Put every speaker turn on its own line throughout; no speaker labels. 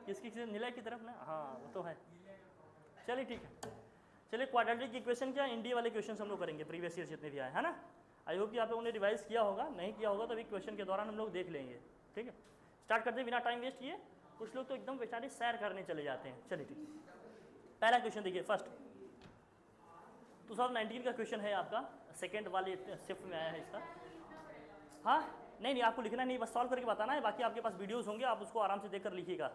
किसकी निलय की तरफ ना, हाँ वो तो है। चलिए ठीक है, चलिए क्वाड्रेटिक इक्वेशन क्या, इंडिया वाले क्वेश्चन हम लोग करेंगे प्रीवियस ईयर जितने भी आए, है ना। आई होप कि आप लोगों ने रिवाइज किया होगा, नहीं किया होगा तो अभी क्वेश्चन के दौरान हम लोग देख लेंगे। ठीक है, स्टार्ट करते हैं बिना टाइम वेस्ट किए। कुछ लोग तो एकदम बेचारे सैर करने चले जाते हैं। चलिए ठीक, पहला क्वेश्चन देखिए फर्स्ट 2019 का क्वेश्चन है आपका, सेकेंड वाले शिफ्ट में आया है इसका। हाँ नहीं आपको लिखना नहीं, बस सॉल्व करके बताना है, बाकी आपके पास वीडियोस होंगे, आप उसको आराम से देखकर लिखिएगा,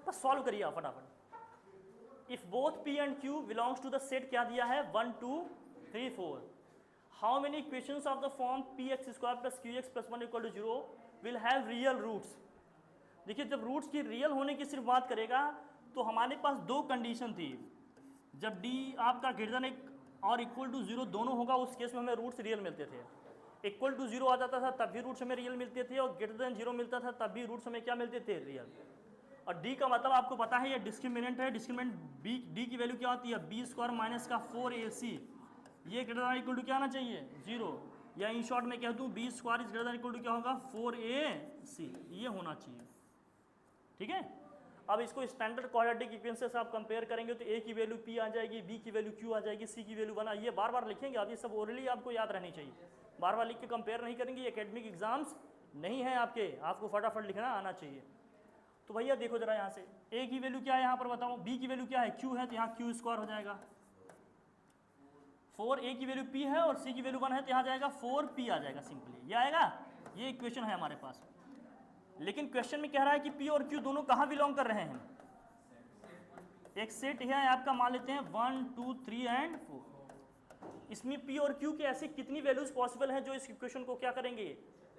बस सॉल्व करिए आप फटाफट। If both P and Q belongs to the set, क्या दिया है 1 2 3 4, how many equations of the form P X square plus Q X plus 1 equal to 0 will have real roots. देखिए जब रूट्स की रियल होने की सिर्फ बात करेगा तो हमारे पास दो कंडीशन थी, जब डी आपका ग्रेटर देन और इक्वल टू 0 दोनों होगा उस केस में हमें रूट्स रियल मिलते थे। इक्वल टू 0 आ जाता था तब भी रूट्स हमें रियल मिलते थे, और ग्रेटर देन 0 मिलता था तब भी रूट्स हमें क्या मिलते थे, रियल। और डी का मतलब आपको पता है ये डिस्क्रिमिनेंट है, डिस्क्रिमिनेंट बी, डी की वैल्यू क्या होती है, बी स्क्वायर माइनस का 4ac, ये ग्रेटर देन इक्वल टू क्या आना चाहिए 0, या इन शॉर्ट में कह दूं B square is greater than equal to क्या होगा 4ac, ये होना चाहिए। ठीक है, अब इसको स्टैंडर्ड क्वाड्रेटिक इक्वेशन से आप कंपेयर करेंगे तो ए की वैल्यू पी आ जाएगी, बी की वैल्यू क्यू आ जाएगी, सी की वैल्यू 1, ये बार बार लिखेंगे आप, ये सब ओरली आपको याद रहनी चाहिए, बार बार लिख के कंपेयर नहीं करेंगे, ये एकेडमिक एग्जाम्स नहीं है आपके, आपको फटाफट लिखना आना चाहिए। तो भैया देखो जरा यहाँ से ए की वैल्यू क्या है यहाँ पर बताओ, बी की वैल्यू क्या है क्यू है, तो यहाँ क्यू स्क्वायर हो जाएगा, 4 ए की वैल्यू पी है और सी की वैल्यू 1 है तो यहाँ जाएगा 4p आ जाएगा, सिंपली ये आएगा, ये इक्वेशन है हमारे पास। लेकिन क्वेश्चन में कह रहा है कि पी और क्यू दोनों कहाँ बिलोंग कर रहे हैं, एक सेट है आपका, मान लेते हैं 1 2 3 एंड 4, इसमें पी और क्यू के ऐसी कितनी वैल्यूज पॉसिबल हैं जो इस इक्वेशन को क्या करेंगे,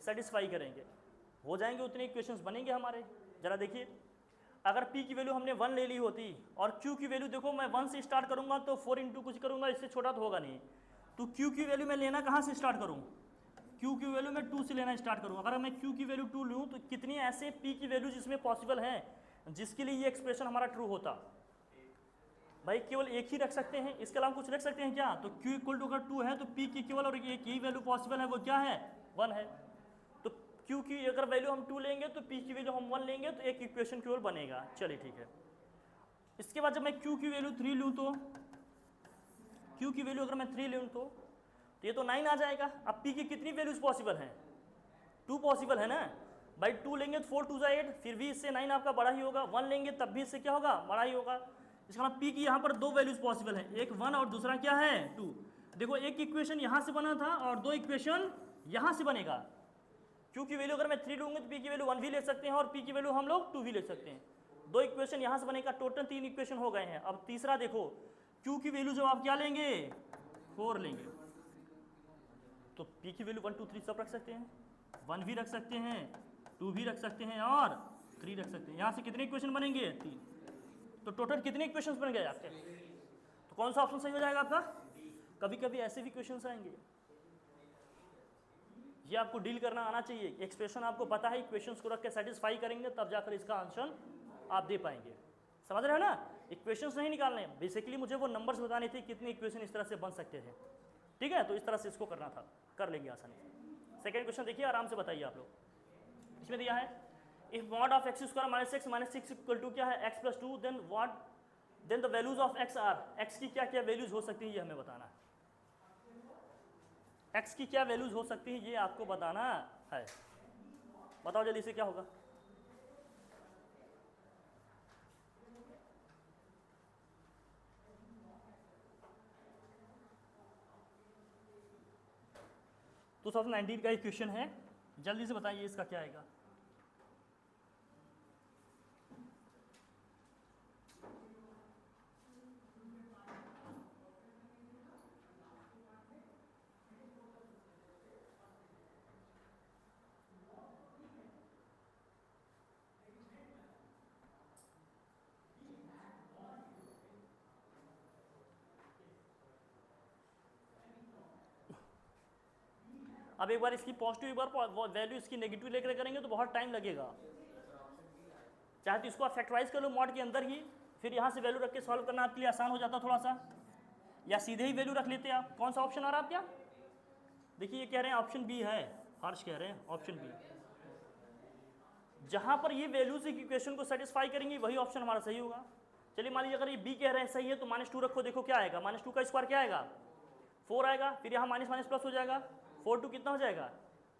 सेटिस्फाई करेंगे, हो जाएंगे उतने इक्वेशंस बनेंगे हमारे। जरा देखिए, अगर p की वैल्यू हमने 1 ले ली होती और q की वैल्यू देखो मैं 1 से स्टार्ट करूंगा तो 4 इंटू कुछ करूंगा, इससे छोटा तो होगा नहीं, तो q की वैल्यू मैं लेना कहाँ से स्टार्ट करूँ, q की वैल्यू मैं 2 से लेना स्टार्ट करूँ। अगर मैं q की वैल्यू 2 लूँ तो कितनी ऐसे p की वैल्यू जिसमें पॉसिबल है जिसके लिए ये एक्सप्रेशन हमारा ट्रू होता, भाई केवल एक ही रख सकते हैं, इसके अलावा कुछ रख सकते हैं क्या, तो q इक्वल टू अगर 2 है तो p की केवल और एक ही वैल्यू पॉसिबल है, वो क्या है 1 है, तो q की अगर वैल्यू हम 2 लेंगे तो p की वैल्यू हम 1 लेंगे तो एक इक्वेशन केवल बनेगा। चलिए ठीक है, इसके बाद जब मैं q की वैल्यू 3 लूँ तो q की वैल्यू अगर मैं 3 लूँ तो ये तो 9 आ जाएगा। अब p की कितनी वैल्यूज पॉसिबल हैं, 2 पॉसिबल है ना भाई, 2 लेंगे तो 4 2 जा 8, फिर भी इससे 9 आपका बड़ा ही होगा, 1 लेंगे तब भी इससे क्या होगा, बड़ा ही होगा। इसका मतलब p की यहाँ पर दो वैल्यूज पॉसिबल है, एक 1 और दूसरा क्या है 2। देखो एक इक्वेशन यहाँ से बना था और दो इक्वेशन यहाँ से बनेगा, q की वैल्यू अगर मैं 3 लूँगा तो p की वैल्यू 1 भी ले सकते हैं और p की वैल्यू हम लोग 2 भी ले सकते हैं, दो इक्वेशन यहाँ से बनेगा, टोटल 3 इक्वेशन हो गए हैं। अब तीसरा देखो, q की वैल्यू जब आप क्या लेंगे 4 लेंगे तो p की वैल्यू 1 2 3 सब रख सकते हैं, 1 भी रख सकते हैं, 2 भी रख सकते हैं और 3 रख सकते हैं। यहाँ से कितने इक्वेशन बनेंगे 3, तो टोटल कितने इक्वेशंस बन गए आपके, तो कौन सा ऑप्शन सही हो जाएगा आपका। कभी कभी ऐसे भी क्वेश्चंस आएंगे, ये आपको डील करना आना चाहिए, एक्सप्रेशन आपको पता है, इक्वेशंस को रख के सेटिस्फाई करेंगे तब जाकर इसका आंसर आप दे पाएंगे, समझ रहे हो ना। इक्वेशंस नहीं निकालने, बेसिकली मुझे वो नंबर्स बताने थे कितने इक्वेशन इस तरह से बन सकते थे, ठीक है, तो इस तरह से इसको करना था, कर लेंगे आसानी से। सेकेंड क्वेश्चन देखिए आराम से बताइए आप लोग, इसमें दिया है if mod of X square minus 6 equal to क्या है x plus 2, then what, then the values of x are, x की क्या क्या वैल्यूज हो सकती है ये हमें बताना है, x की क्या वैल्यूज हो सकती है ये आपको बताना है, बताओ जल्दी से क्या होगा। तो 2019 का एक क्वेश्चन है, जल्दी से बताइए इसका क्या आएगा। अब एक बार इसकी पॉजिटिव एक बार वैल्यू इसकी नेगेटिव लेकर करेंगे तो बहुत टाइम लगेगा, चाहे तो इसको आप फैक्टराइज कर लो मॉड के अंदर ही, फिर यहाँ से वैल्यू रख के सॉल्व करना आपके लिए आसान हो जाता थोड़ा सा, या सीधे ही वैल्यू रख लेते आप। कौन सा ऑप्शन आ रहा है आपका, देखिए ये कह रहे हैं ऑप्शन बी है, हर्ष कह रहे हैं ऑप्शन बी, जहां पर ये वैल्यूज इक्वेशन को सेटिस्फाई करेंगी वही ऑप्शन हमारा सही होगा। चलिए मान लीजिए अगर ये बी कह रहे हैं सही है तो -2 रखो, देखो क्या आएगा, -2 का स्क्वायर क्या आएगा 4 आएगा, फिर यहाँ माइनस माइनस प्लस हो जाएगा, 4 2 कितना हो जाएगा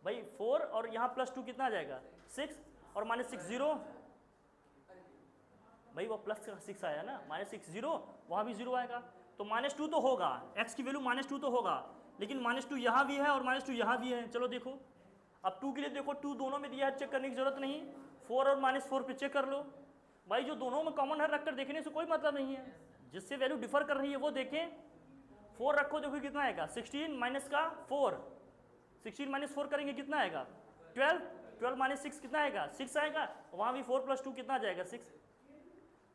भाई 4 और यहाँ +2 कितना आ जाएगा 6 और -6 0, भाई वो प्लस का 6 आया ना, -6 0 वहाँ भी 0 आएगा, तो -2 तो होगा, x की वैल्यू -2 तो होगा, लेकिन -2 यहाँ भी है और -2 यहाँ भी है। चलो देखो अब 2 के लिए देखो, 2 दोनों में दिया है, चेक करने की जरूरत नहीं, 4 और -4 पे चेक कर लो भाई, जो दोनों में कॉमन है रखकर देखने से कोई मतलब नहीं है, जिससे वैल्यू डिफर कर रही है वो देखें। 4 रखो, देखो कितना आएगा 16 माइनस का 4, 16 - 4 करेंगे कितना आएगा 12, 12 - 6 कितना आएगा 6 आएगा, वहाँ भी 4 + 2 कितना आ जाएगा 6,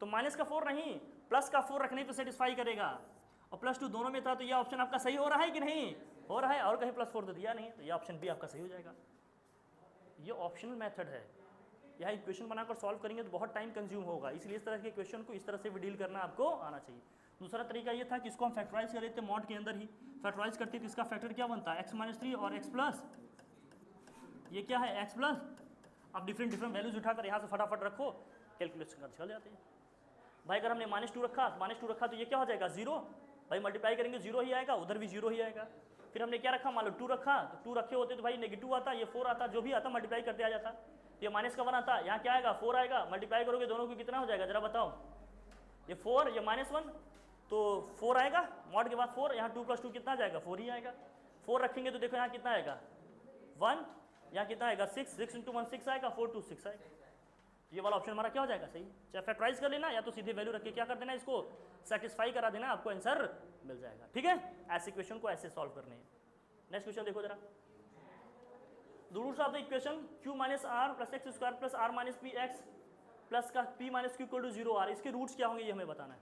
तो माइनस का 4 नहीं प्लस का 4 रखने पे सेटिस्फाई करेगा, और +2 दोनों में था, तो ये ऑप्शन आपका सही हो रहा है कि नहीं हो रहा है, और कहीं +4 तो दिया नहीं, तो ये ऑप्शन भी आपका सही हो जाएगा। ये ऑप्शनल मेथड है, यहाँ इक्वेशन बनाकर सॉल्व करेंगे तो बहुत टाइम कंज्यूम होगा, इसलिए इस तरह के क्वेश्चन को इस तरह से भी डील करना आपको आना चाहिए। दूसरा तरीका ये था कि इसको हम फैक्टराइज कर लेते मॉड के अंदर ही, फैक्टराइज करते तो इसका फैक्टर क्या बनता है x - 3 और x+, ये क्या है x+, अब डिफरेंट वैल्यूज उठाकर यहाँ से फटाफट रखो, कैलकुलेशन कर चल जाते हैं भाई। अगर हमने -2 रखा तो ये क्या हो जाएगा 0, भाई मल्टीप्लाई करेंगे 0 ही आएगा, उधर भी 0 ही आएगा। फिर हमने क्या रखा, मान लो 2 रखा, तो 2 रखे होते तो भाई नेगेटिव आता, ये 4 आता, जो भी आता मल्टीप्लाई करते आ जाता, ये -1 आता, यहाँ क्या आएगा 4 आएगा, मल्टीप्लाई करोगे दोनों को कितना हो जाएगा जरा बताओ, ये 4 ये -1 तो 4 आएगा, मॉड के बाद 4, यहाँ 2 + 2 कितना आ जाएगा 4 ही आएगा, 4 रखेंगे तो देखो यहाँ कितना आएगा 1, यहाँ कितना आएगा 6, 6 × 1 6 आएगा, 4 2 6 आएगा, ये वाला ऑप्शन हमारा क्या हो जाएगा सही। चाहे फैक्टराइज कर लेना या तो सीधे वैल्यू रख के क्या कर देना, इसको सेटिस्फाई करा देना, आपको आंसर मिल जाएगा। ठीक है, ऐसे क्वेश्चन को ऐसे सॉल्व करने हैं। नेक्स्ट क्वेश्चन देखो जरा, the roots of the equation q - r + x² + r - px plus का p - q = 0 r, इसके रूट्स क्या होंगे ये हमें बताना है।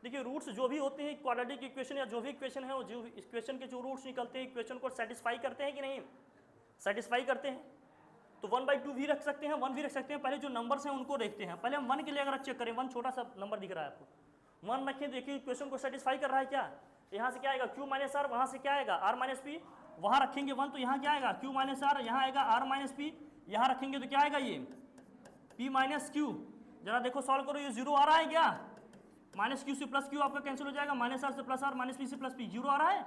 देखिए रूट्स जो भी होते हैं क्वाड्रेटिक इक्वेशन या जो भी इक्वेशन है, वो जो इक्वेशन के जो रूट्स निकलते हैं इक्वेशन को सेटिस्फाई करते हैं कि नहीं सेटिस्फाई करते हैं, तो 1/2 भी रख सकते हैं, 1 भी रख सकते हैं। पहले जो नंबर्स हैं उनको देखते हैं, पहले हम 1 के लिए अगर चेक करें, 1 छोटा सा नंबर दिख रहा है आपको, 1 रखें, देखिए इक्वेशन को सेटिस्फाई कर रहा है क्या, यहाँ से क्या आएगा q - r, वहाँ से क्या आएगा r - p, वहाँ रखेंगे 1 तो यहाँ क्या आएगा q - r, यहाँ आएगा r - p, यहाँ रखेंगे तो क्या आएगा ये p - q, जरा देखो सॉल्व करो, ये 0 आ रहा है क्या, -q से +q आपका कैंसिल हो जाएगा, -r से +r, -p से +p, 0 आ रहा है,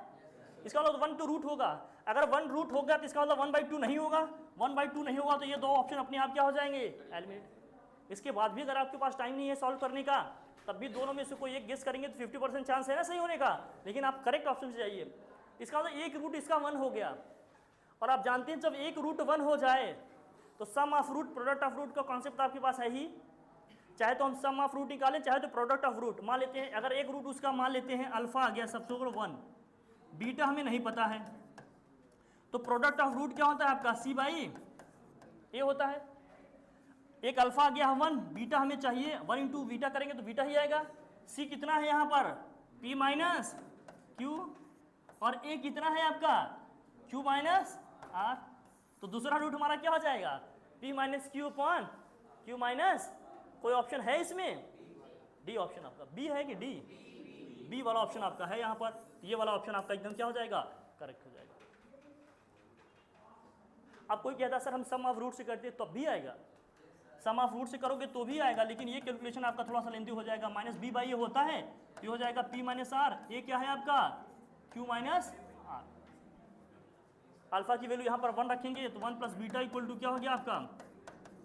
इसका मतलब 1 तो रूट होगा, अगर 1 रूट हो गया तो इसका मतलब 1/2 नहीं होगा, 1/2 नहीं होगा तो ये दो ऑप्शन अपने आप क्या हो जाएंगे एलिमिनेट। इसके बाद भी अगर आपके पास टाइम नहीं है सॉल्व करने का, तब भी दोनों में से कोई एक गेस करेंगे तो 50% चांस है ना सही होने का, लेकिन आप करेक्ट ऑप्शन से जाइए। इसका मतलब एक रूट इसका 1 हो गया, और आप जानते हैं जब एक रूट 1 हो जाए तो sum of root product of root का कॉन्सेप्ट आपके पास है ही, चाहे तो हम सम ऑफ रूट निकालें चाहे तो प्रोडक्ट ऑफ रूट मान लेते हैं। अगर एक रूट उसका मान लेते हैं अल्फा आ गया सबसे 1, बीटा हमें नहीं पता है, तो प्रोडक्ट ऑफ रूट क्या होता है आपका c/a होता है। एक अल्फा आ गया 1, बीटा हमें चाहिए, 1 × बीटा करेंगे तो बीटा ही आएगा। c कितना है यहाँ पर p - q, और a कितना है आपका q - r, तो दूसरा रूट हमारा क्या हो जाएगा p - q/q - कोई ऑप्शन है इसमें, डी ऑप्शन आपका, बी है कि डी, बी वाला ऑप्शन आपका है यहाँ पर, ये वाला ऑप्शन आपका एकदम क्या हो जाएगा करेक्ट हो जाएगा। अब कोई कहता है सर हम सम ऑफ रूट से करते तो भी आएगा, सम ऑफ रूट से करोगे तो भी आएगा, लेकिन ये कैलकुलेशन आपका थोड़ा सा लेंदी हो जाएगा, -b/a होता है, ये हो जाएगा p - r, ये क्या है आपका q - r, अल्फा की वैल्यू यहाँ पर 1 रखेंगे तो 1 + बीटा = क्या हो गया आपका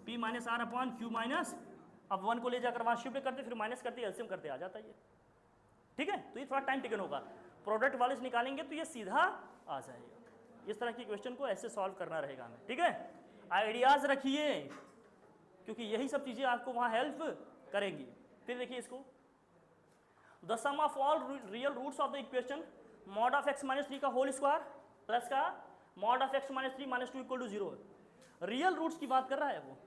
p - r/q - अब 1 को ले जाकर वहाँ शिफ्ट करते फिर माइनस करते एलसीएम करते आ जाता है ये। ठीक है, तो ये थोड़ा टाइम टेकन होगा, प्रोडक्ट वाले से निकालेंगे तो ये सीधा आ जाएगा। इस तरह की क्वेश्चन को ऐसे सॉल्व करना रहेगा हमें। ठीक है, आइडियाज रखिए क्योंकि यही सब चीज़ें आपको वहाँ हेल्प करेंगी। फिर देखिए इसको, the sum of all real roots of the equation mod of x - 3 का होल स्क्वायर प्लस का mod of x - 3 - 2 = 0, real roots की बात कर रहा है वो,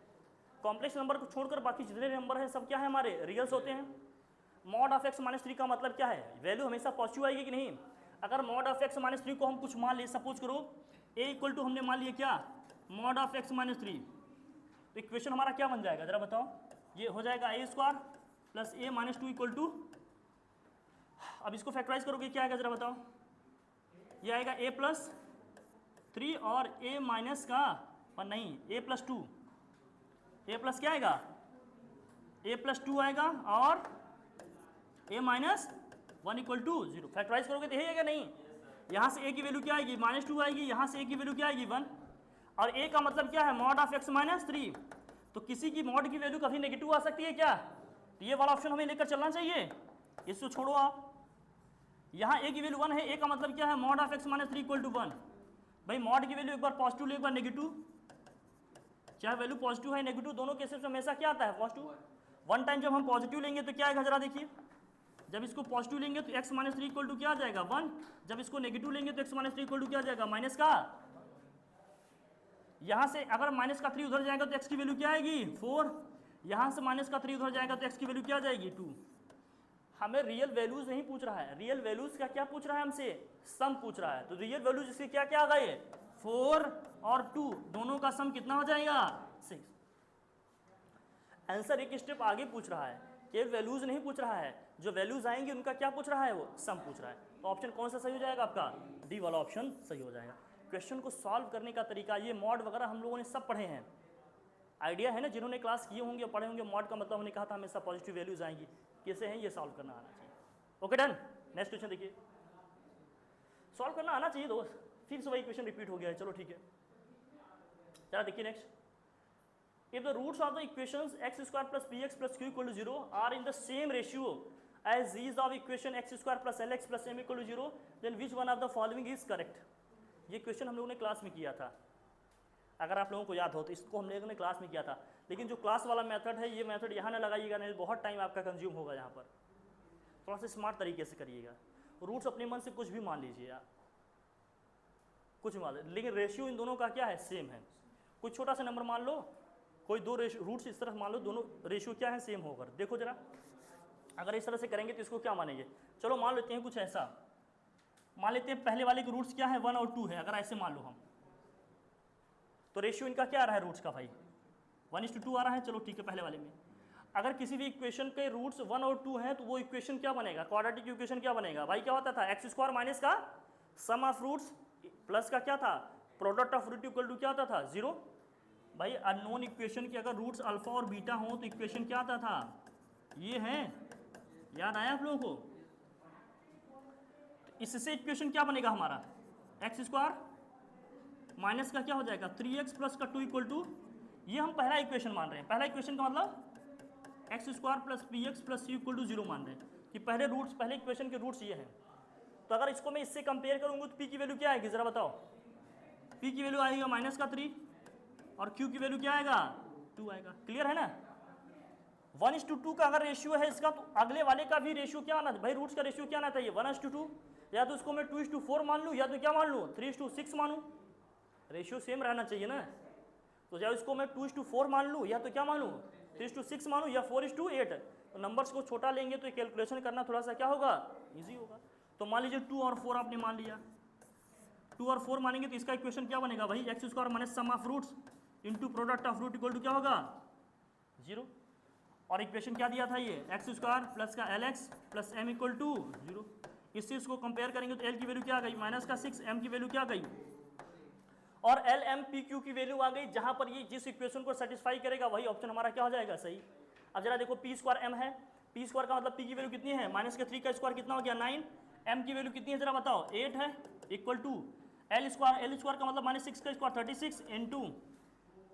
कॉम्प्लेक्स नंबर को छोड़कर बाकी जितने नंबर हैं सब क्या है हमारे रियल्स होते हैं। mod of x - 3 का मतलब क्या है, वैल्यू हमेशा पॉजिटिव आएगी कि नहीं। अगर mod of x - 3 को हम कुछ मान ले, सपोज करो a = हमने मान लिया क्या mod of x - 3, तो इक्वेशन हमारा क्या बन जाएगा जरा बताओ, ये हो जाएगा a² + a - 2 = अब इसको फैक्टराइज करोगे क्या आएगा जरा बताओ, ये आएगा a + 3 और a - का 1 नहीं a + 2, ए प्लस क्या आएगा, ए प्लस 2 आएगा और ए माइनस 1 इक्वल टू 0। फैक्टराइज करोगे तो यही आएगा नहीं, यहाँ से ए की वैल्यू क्या आएगी -2 आएगी, यहाँ से ए की वैल्यू क्या आएगी 1, और ए का मतलब क्या है मॉड ऑफ x माइनस 3। तो किसी की मॉड की वैल्यू कभी नेगेटिव आ सकती है क्या, तो ये वाला ऑप्शन हमें लेकर चलना चाहिए, इसको छोड़ो आप। यहाँ ए की वैल्यू 1 है, ए का मतलब क्या है mod of x minus 3 equal to 1। भाई मॉड की वैल्यू एक बार पॉजिटिव ले एक बार नेगेटिव, चाहे वैल्यू पॉजिटिव है नेगेटिव दोनों केसेस में हमेशा क्या आता है पॉजिटिव। वन टाइम जब हम पॉजिटिव लेंगे तो क्या आएगा जरा देखिए, जब इसको पॉजिटिव लेंगे तो x माइनस 3 इक्वल टू क्या आ जाएगा 1, जब इसको नेगेटिव लेंगे तो x माइनस 3 इक्वल टू क्या आ जाएगा माइनस का, यहाँ से अगर माइनस का 3 उधर जाएगा तो x की वैल्यू क्या आएगी 4, यहाँ से माइनस का 3 उधर जाएगा तो x की वैल्यू क्या आ जाएगी 2। हमें रियल वैल्यूज नहीं पूछ रहा है, रियल वैल्यूज का क्या पूछ रहा है हमसे, सम पूछ रहा है। तो रियल वैल्यूज इसके क्या क्या आ गए 4 और 2, दोनों का सम कितना हो जाएगा 6। आंसर एक स्टेप आगे पूछ रहा है, केवल वैल्यूज नहीं पूछ रहा है, जो वैल्यूज आएंगे उनका क्या पूछ रहा है वो सम पूछ रहा है। तो ऑप्शन कौन सा सही हो जाएगा आपका, डी वाला ऑप्शन सही हो जाएगा। क्वेश्चन को सॉल्व करने का तरीका, ये मॉड वगैरह हम लोगों ने सब पढ़े हैं, आइडिया है ना, जिन्होंने क्लास किए होंगे पढ़े होंगे मॉड का मतलब हमने कहा था हमेशा पॉजिटिव वैल्यूज आएंगी, कैसे हैं ये सॉल्व करना आना चाहिए। ओके डन, नेक्स्ट क्वेश्चन देखिए, सॉल्व करना आना चाहिए दोस्त, फिर से वही क्वेश्चन रिपीट हो गया है, चलो ठीक है। चलो देखिए next, if the roots of the equations x square plus bx plus q equal to 0 are in the same ratio as these of equation x square plus lx plus m equal to 0, then which one of the following is correct। ये question हम लोगों ने class में किया था, अगर आप लोगों को याद हो तो इसको हम लोगों ने क्लास में किया था, लेकिन जो क्लास वाला मेथड है ये मेथड यहाँ ना लगाइएगा, नहीं बहुत टाइम आपका कंज्यूम होगा, यहाँ पर थोड़ा सा स्मार्ट तरीके से करिएगा। रूट्स अपने मन से कुछ भी मान लीजिए आप, कुछ भी मान लीजिए, लेकिन रेशियो इन दोनों का क्या है सेम है। कोई छोटा सा नंबर मान लो, कोई दो रूट्स इस तरह मान लो, दोनों रेशियो क्या है सेम होकर, देखो जरा अगर इस तरह से करेंगे तो इसको क्या मानेंगे। चलो मान लेते हैं कुछ ऐसा, मान लेते हैं पहले वाले के रूट्स क्या है 1 और 2 है, अगर ऐसे मान लो हम, तो रेशियो इनका क्या आ रहा है रूट्स का भाई 1:2 आ रहा है। चलो ठीक है, पहले वाले में अगर किसी भी इक्वेशन के रूट्स 1 और 2 हैं तो वो इक्वेशन क्या बनेगा, क्वाड्रेटिक इक्वेशन क्या बनेगा भाई, क्या होता था x स्क्वायर माइनस का सम ऑफ रूट्स प्लस का क्या था product of root equal to क्या होता था 0। भाई अननोन इक्वेशन के अगर रूट्स अल्फा और बीटा हों तो इक्वेशन क्या आता था, ये है, याद आया आप लोगों को। तो इससे इक्वेशन क्या बनेगा हमारा एक्स स्क्वायर माइनस का क्या हो जाएगा 3x प्लस का 2 इक्वल टू, ये हम पहला इक्वेशन मान रहे हैं, पहला इक्वेशन का मतलब x square plus p x plus c equal to 0 मान रहे हैं कि पहले रूट्स, पहले इक्वेशन के रूट्स ये हैं। तो अगर इसको मैं इससे कंपेयर करूंगा तो पी की वैल्यू क्या आएगी जरा बताओ, पी की वैल्यू आएगा माइनस का 3 और Q की वैल्यू क्या आएगा 2 आएगा। क्लियर है ना, 1:2 का अगर रेशियो है इसका, तो अगले वाले का भी रेशियो क्या आना भाई, रूट्स का रेशियो क्या आना चाहिए 1:2, या तो उसको मैं 2:4 मान लूँ या तो क्या मान लूँ 3:6 मानूँ, रेशियो सेम रहना चाहिए ना। तो या इसको मैं 2:4 मान लूँ या तो क्या मान लूँ 3:6 मानूँ या 4:8। तो नंबर्स को छोटा लेंगे तो कैलकुलेशन करना थोड़ा सा क्या होगा ईजी होगा। तो मान लीजिए 2 और 4 आपने मान लिया, 2 और 4 मानेंगे तो इसका इक्वेशन क्या बनेगा भाई x square minus sum of roots into product of root equal to क्या होगा 0। और इक्वेशन क्या दिया था ये एक्स स्क्वायर प्लस का LX plus m equal to 0। इससे इसको कंपेयर करेंगे तो L की वैल्यू क्या आ गई माइनस का 6, m की वैल्यू क्या आ गई और LMPQ की वैल्यू आ गई। जहां पर ये जिस इक्वेशन को सेटिस्फाई करेगा वही ऑप्शन हमारा क्या हो जाएगा सही। अब जरा देखो पी स्क्वायर m है, पी स्क्वायर का मतलब p की वैल्यू कितनी है माइनस के 3 का स्क्वायर कितना हो गया 9, m की वैल्यू कितनी है जरा बताओ 8 है इक्वल टू L स्क्वायर का मतलब माइनस 6 का स्क्वायर 36 इंटू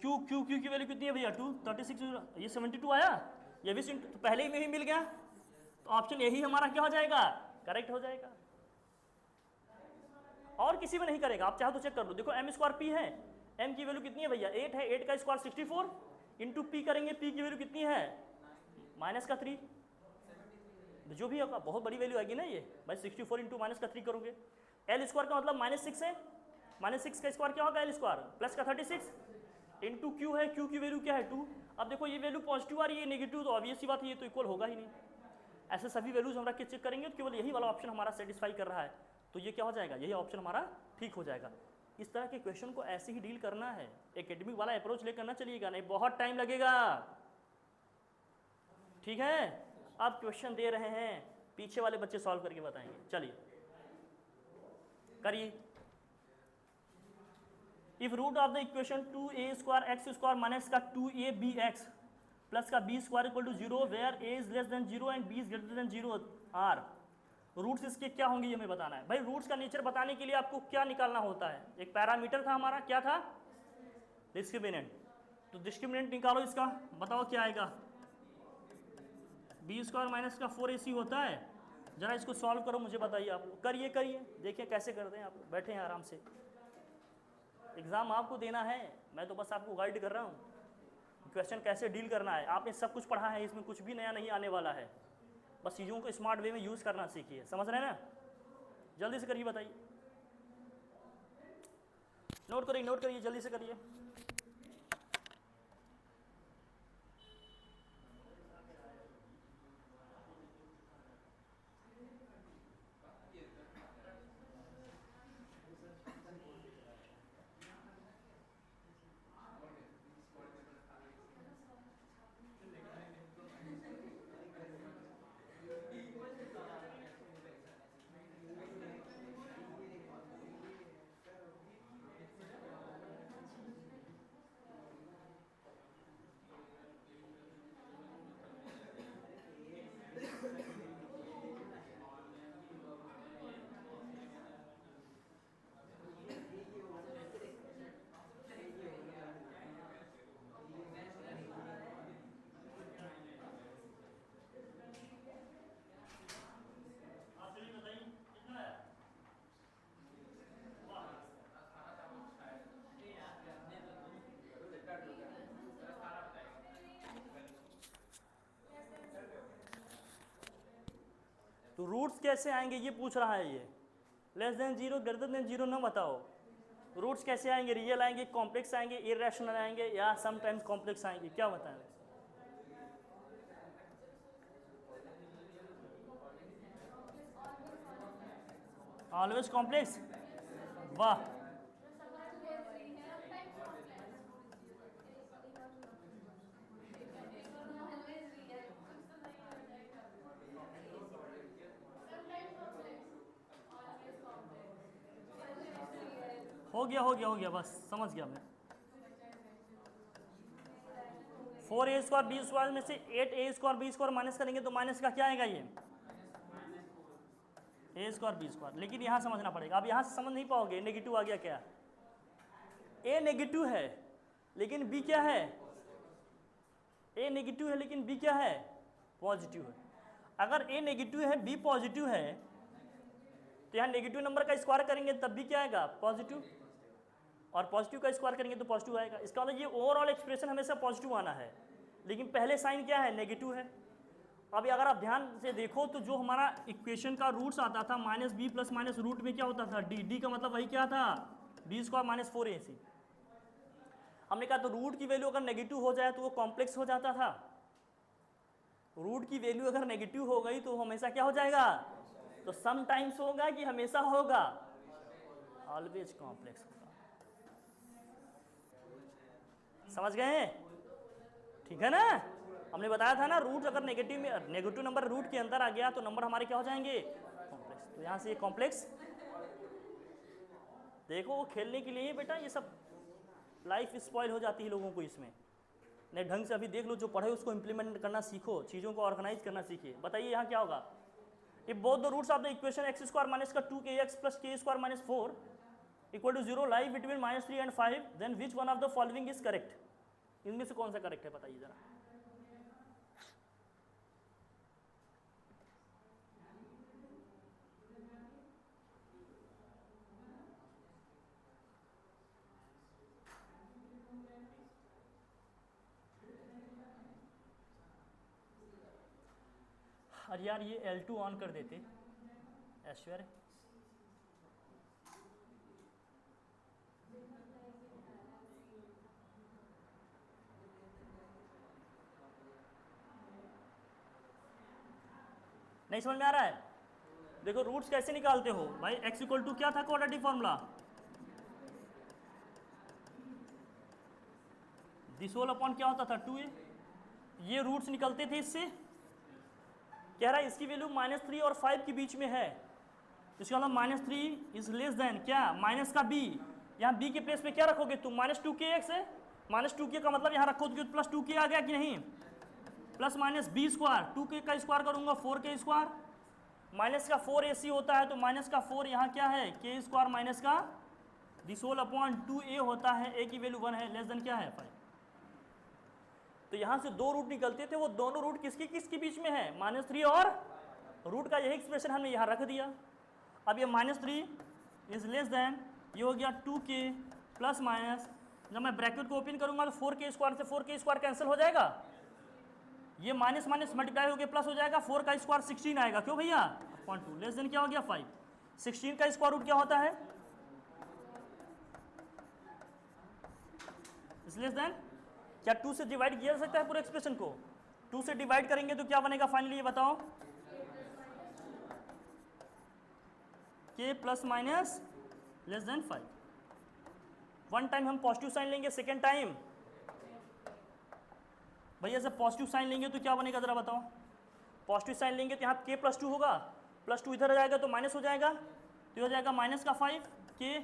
Q की वैल्यू कितनी है भैया 2 36, ये 72 आया, ये भी तो पहले ही में ही मिल गया, तो ऑप्शन यही हमारा क्या हो जाएगा करेक्ट हो जाएगा। और किसी में नहीं करेगा, आप चाहो तो चेक कर लो। देखो m स्क्वायर p है, m की वैल्यू कितनी है भैया 8 है, 8 का स्क्वायर 64 इंटू p करेंगे, p की वैल्यू कितनी है माइनस का 3, जो भी होगा बहुत बड़ी वैल्यू आएगी ना ये भाई 64 इंटू माइनस का 3 करोगे। L स्क्वायर का मतलब माइनस 6 है, माइनस 6 का स्क्वायर क्या होगा L स्क्वायर प्लस का 36 इंटू Q है, Q की वैल्यू क्या है 2। अब देखो ये वैल्यू पॉजिटिव आ रही है नेगेटिव, तो ऑब्वियस सी बात है ये तो इक्वल होगा ही नहीं। ऐसे सभी वैल्यूज हम रख के चेक करेंगे तो केवल यही वाला ऑप्शन हमारा सेटिस्फाई कर रहा है, तो ये क्या हो जाएगा यही ऑप्शन हमारा ठीक हो जाएगा। इस तरह के क्वेश्चन को ऐसे ही डील करना है, एकेडमिक वाला अप्रोच लेकर ना चलिएगा, नहीं बहुत टाइम लगेगा। ठीक है, अब क्वेश्चन दे रहे हैं, पीछे वाले बच्चे सॉल्व करके बताएंगे, चलिए करिए। If root of the equation 2a² x² minus का 2abx प्लस का b² equal to 0 where a is less than 0 and b is greater than 0 are, roots इसके क्या होंगे ये हमें बताना है। भाई रूट्स का नेचर बताने के लिए आपको क्या निकालना होता है, एक पैरामीटर था हमारा, क्या था, डिस्क्रिमिनेंट। तो डिस्क्रिमिनेंट निकालो इसका, बताओ क्या आएगा, b² माइनस का 4ac होता है। जरा इसको सॉल्व करो, मुझे बताइए, आप लोग करिए देखिए कैसे करते हैं आप लोग, बैठे हैं आराम से, एग्जाम आपको देना है, मैं तो बस आपको गाइड कर रहा हूँ क्वेश्चन कैसे डील करना है। आपने सब कुछ पढ़ा है, इसमें कुछ भी नया नहीं आने वाला है, बस चीज़ों को स्मार्ट वे में यूज़ करना सीखिए, समझ रहे हैं ना। जल्दी से करिए, बताइए, नोट करिए जल्दी से करिए। तो रूट्स कैसे आएंगे ये पूछ रहा है ये, लेस देन 0 ग्रेटर देन 0 ना बताओ, रूट्स कैसे आएंगे, रियल आएंगे, कॉम्प्लेक्स आएंगे, इरेशनल आएंगे, या समटाइम्स कॉम्प्लेक्स आएंगे, क्या बताएं। ऑलवेज कॉम्प्लेक्स, वाह, हो गया बस समझ गया मैं। 4a² b² में से 8a² b² माइनस करेंगे तो माइनस का क्या आएगा, ये a² b², लेकिन यहाँ समझना पड़ेगा, आप यहाँ से समझ नहीं पाओगे, नेगेटिव आ गया क्या, a नेगेटिव है लेकिन b क्या है, a नेगेटिव है लेकिन b क्या है, पॉजिटिव है। अगर a नेगेटिव है b पॉजिटिव है तो यहाँ नेगेटिव नंबर का स्क्वायर करेंगे तब भी क्या आएगा, पॉजिटिव, और पॉजिटिव का स्क्वायर करेंगे तो पॉजिटिव आएगा। इसका मतलब ये ओवरऑल एक्सप्रेशन हमेशा पॉजिटिव आना है, लेकिन पहले साइन क्या है, नेगेटिव है। अभी अगर आप ध्यान से देखो तो जो हमारा इक्वेशन का रूट्स आता था -b प्लस माइनस रूट में क्या होता था, d का मतलब वही क्या था, b² माइनस 4ac। हमने कहा तो रूट की वैल्यू अगर नेगेटिव हो जाए तो वो कॉम्प्लेक्स हो जाता था, रूट की वैल्यू अगर नेगेटिव हो गई तो हमेशा क्या हो जाएगा, तो समटाइम्स होगा कि हमेशा होगा, ऑलवेज कॉम्प्लेक्स होगा। समझ गए हैं, ठीक है ना। हमने बताया था ना, रूट अगर नेगेटिव में, नेगेटिव नंबर रूट के अंदर आ गया तो नंबर हमारे क्या हो जाएंगे, कॉम्प्लेक्स। तो यहाँ से ये कॉम्प्लेक्स, देखो वो खेलने के लिए बेटा ये सब लाइफ स्पॉइल हो जाती है लोगों को इसमें, नहीं ढंग से अभी देख लो, जो पढ़े उसको इंप्लीमेंट करना सीखो, चीज़ों को ऑर्गेनाइज करना सीखिए। बताइए यहाँ क्या होगा, if both the roots of the equation x² minus का 2kx plus k² minus 4 equal to 0 lie between -3 and 5 then which one of the following is correct, इनमें से कौन सा करेक्ट है बताइए जरा। अरे यार ये L2 ऑन कर देते ऐश्वर्य, नहीं समझ में आ रहा है। देखो रूट्स कैसे निकालते हो भाई, x इक्वल टू क्या था quadratic formula, this whole upon क्या होता था 2a, ये रूट्स निकलते थे इससे। कह रहा है इसकी वैल्यू -3 और 5 के बीच में है, इसका मतलब -3 इज लेस देन क्या, माइनस का b यहाँ b के प्लेस पे क्या रखोगे तुम, -2kx है, -2k का मतलब यहाँ रखोगे तो +2k आ गया कि नहीं, plus minus B square, 2k का स्क्वायर करूंगा 4k स्क्वायर, माइनस का 4ac होता है तो माइनस का 4 यहाँ क्या है k स्क्वायर माइनस का दिस होल अपॉन 2a होता है, a की वैल्यू 1 है, लेस देन क्या है 5। तो यहाँ से दो रूट निकलते थे, वो दोनों रूट किसके किसके बीच में है, -3 और रूट का यही एक्सप्रेशन हमने यहाँ रख दिया। अब ये -3 इज लेस देन, ये हो गया 2k प्लस माइनस, जब मैं ब्रैकेट को ओपन करूंगा तो 4k स्क्वायर से 4k स्क्वायर कैंसिल हो जाएगा, ये माइनस माइनस मल्टीप्लाई होकर प्लस हो जाएगा, 4 का स्क्वायर 16 आएगा, क्यों भैया अपॉन 2, लेस देन क्या हो गया 5। 16 का स्क्वायर रूट क्या होता है, लेस देन, क्या 2 से डिवाइड किया जा सकता है पूरे एक्सप्रेशन को, 2 से डिवाइड करेंगे तो क्या बनेगा फाइनली ये बताओ, k plus minus less than 5। One time हम पॉजिटिव साइन लेंगे, सेकेंड टाइम भैया जब पॉजिटिव साइन लेंगे तो क्या बनेगा जरा बताओ, पॉजिटिव साइन लेंगे तो यहाँ k +2 होगा, +2 इधर आ जाएगा तो माइनस हो जाएगा, तो ये हो जाएगा माइनस का 5 k,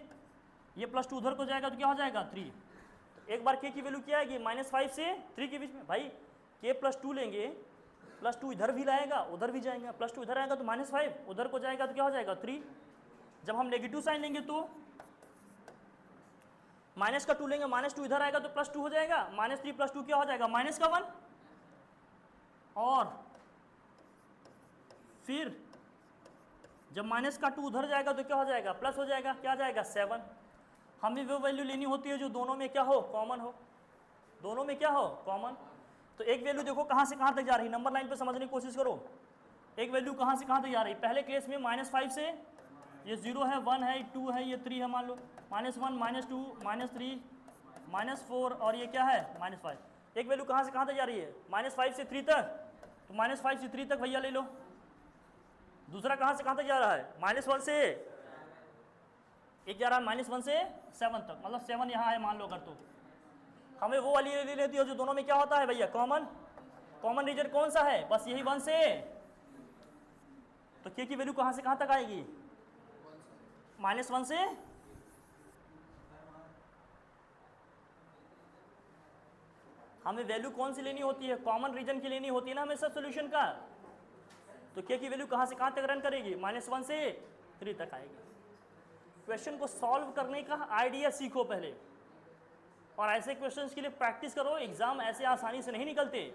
ये +2 उधर को जाएगा तो क्या हो जाएगा 3। तो एक बार k की वैल्यू क्या आएगी, -5 से 3 के बीच में, भाई k +2 लेंगे, +2 इधर भी लाएगा उधर भी जाएगा, +2 इधर आएगा तो -5 उधर को जाएगा तो क्या हो जाएगा 3। जब हम नेगेटिव साइन लेंगे तो माइनस का 2 लेंगे, -2 इधर आएगा तो +2 हो जाएगा, -3 + 2 क्या हो जाएगा -1, और फिर जब माइनस का 2 उधर जाएगा तो क्या हो जाएगा प्लस हो जाएगा, क्या जाएगा 7। हमें वो वैल्यू लेनी होती है जो दोनों में क्या हो कॉमन हो, दोनों में क्या हो कॉमन। तो एक वैल्यू देखो कहाँ से कहाँ तक जा रही है, नंबर लाइन पे समझने की कोशिश करो, एक वैल्यू कहाँ से कहाँ तक जा रही है। पहले केस में -5 से ये 0 है, 1 है, 2 है, ये 3 है, मान लो -1 -2 -3 -4 और ये क्या है -5। एक वैल्यू कहाँ से कहाँ तक जा रही है, -5 से 3 तक, तो -5 से 3 तक भैया ले लो। दूसरा कहाँ से कहाँ तक जा रहा है, -1 से एक जा रहा है, -1 से 7 तक, मतलब 7 यहाँ है मान लो अगर, तो हमें वो वाली ले लेती है जो दोनों में क्या होता है भैया कॉमन। कॉमन रीजन कौन सा है, बस यही 1 से। तो k की वैल्यू कहाँ से कहाँ तक आएगी, -1 से हमें वैल्यू कौन सी लेनी होती है, कॉमन रीजन की लेनी होती है ना हमेशा सॉल्यूशन का। तो k की वैल्यू कहाँ से कहाँ तक रन करेगी, -1 से 3 तक आएगी। क्वेश्चन को सॉल्व करने का आइडिया सीखो पहले, और ऐसे क्वेश्चंस के लिए प्रैक्टिस करो, एग्जाम ऐसे आसानी से नहीं निकलते,